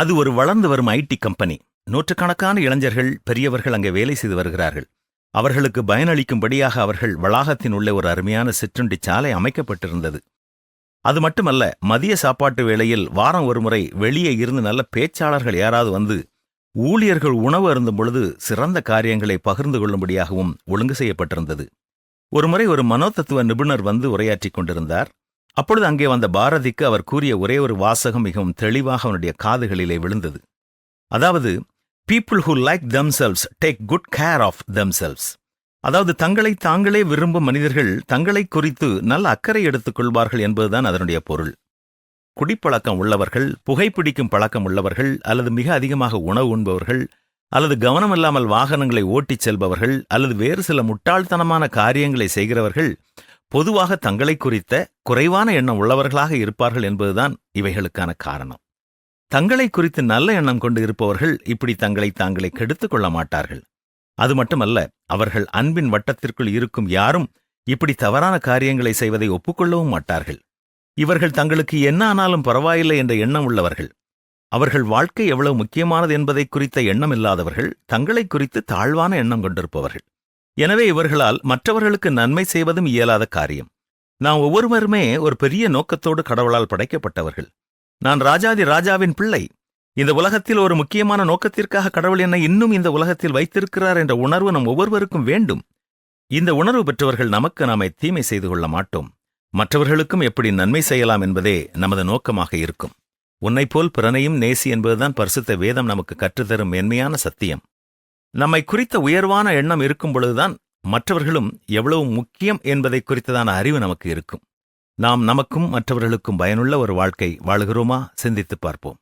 அது ஒரு வளர்ந்து வரும் ஐடி கம்பெனி. நூற்றுக்கணக்கான இளைஞர்கள், பெரியவர்கள் அங்கே வேலை செய்து வருகிறார்கள். அவர்களுக்கு பயனளிக்கும்படியாக அவர்கள் வளாகத்தின் உள்ளே ஒரு அருமையான சிற்றுண்டி சாலை அமைக்கப்பட்டிருந்தது. அது மட்டுமல்ல, மதிய சாப்பாட்டு வேளையில் வாரம் ஒருமுறை வெளியே இருந்து நல்ல பேச்சாளர்கள் யாராவது வந்து ஊழியர்கள் உணவு அருந்தும் பொழுது சிறந்த காரியங்களை பகிர்ந்து கொள்ளும்படியாகவும் ஒழுங்கு செய்யப்பட்டிருந்தது. ஒருமுறை ஒரு மனோதத்துவ நிபுணர் வந்து உரையாற்றிக் கொண்டிருந்தார். அப்பொழுது அங்கே வந்த பாரதிக்கு அவர் கூறிய ஒரே ஒரு வாசகம் மிகவும் தெளிவாக அவனுடைய காதுகளிலே விழுந்தது. அதாவது, people who like themselves take good care of themselves. அதாவது, தங்களை தாங்களே விரும்பும் மனிதர்கள் தங்களை குறித்து நல்ல அக்கறை எடுத்துக் கொள்வார்கள் என்பதுதான் அதனுடைய பொருள். குடிப்பழக்கம் உள்ளவர்கள், புகைப்பிடிக்கும் பழக்கம் உள்ளவர்கள், அல்லது மிக அதிகமாக உணவு உண்பவர்கள், அல்லது கவனமில்லாமல் வாகனங்களை ஓட்டிச் செல்பவர்கள், அல்லது வேறு சில முட்டாள்தனமான காரியங்களை செய்கிறவர்கள் பொதுவாக தங்களை குறித்த குறைவான எண்ணம் உள்ளவர்களாக இருப்பார்கள் என்பதுதான் இவைகளுக்கான காரணம். தங்களை குறித்து நல்ல எண்ணம் கொண்டு இருப்பவர்கள் இப்படி தங்களை தாங்களே கெடுத்துக் கொள்ள மாட்டார்கள். அது மட்டுமல்ல, அவர்கள் அன்பின் வட்டத்திற்குள் இருக்கும் யாரும் இப்படி தவறான காரியங்களை செய்வதை ஒப்புக்கொள்ளவும் மாட்டார்கள். இவர்கள் தங்களுக்கு என்ன ஆனாலும் பரவாயில்லை என்ற எண்ணம் உள்ளவர்கள். அவர்கள் வாழ்க்கை எவ்வளவு முக்கியமானது என்பதை குறித்த எண்ணம் இல்லாதவர்கள், தங்களை குறித்து தாழ்வான எண்ணம் கொண்டிருப்பவர்கள். எனவே இவர்களால் மற்றவர்களுக்கு நன்மை செய்வதும் இயலாத காரியம். நாம் ஒவ்வொருவருமே ஒரு பெரிய நோக்கத்தோடு கடவுளால் படைக்கப்பட்டவர்கள். நான் ராஜாதி ராஜாவின் பிள்ளை. இந்த உலகத்தில் ஒரு முக்கியமான நோக்கத்திற்காக கடவுள் என்னை இன்னும் இந்த உலகத்தில் வைத்திருக்கிறார் என்ற உணர்வு நம் ஒவ்வொருவருக்கும் வேண்டும். இந்த உணர்வு பெற்றவர்கள் நமக்கு நாமே தீமை செய்து கொள்ள மாட்டோம். மற்றவர்களுக்கும் எப்படி நன்மை செய்யலாம் என்பதே நமது நோக்கமாக இருக்கும். உன்னைப்போல் பிறனையும் நேசி என்பதுதான் பரிசுத்த வேதம் நமக்கு கற்றுத்தரும் மென்மையான சத்தியம். நம்மை குறித்த உயர்வான எண்ணம் இருக்கும் பொழுதுதான் மற்றவர்களும் எவ்வளவு முக்கியம் என்பதை குறித்ததான அறிவு நமக்கு இருக்கும். நாம் நமக்கும் மற்றவர்களுக்கும் பயனுள்ள ஒரு வாழ்க்கை வாழுகிறோமா? சிந்தித்துப் பார்ப்போம்.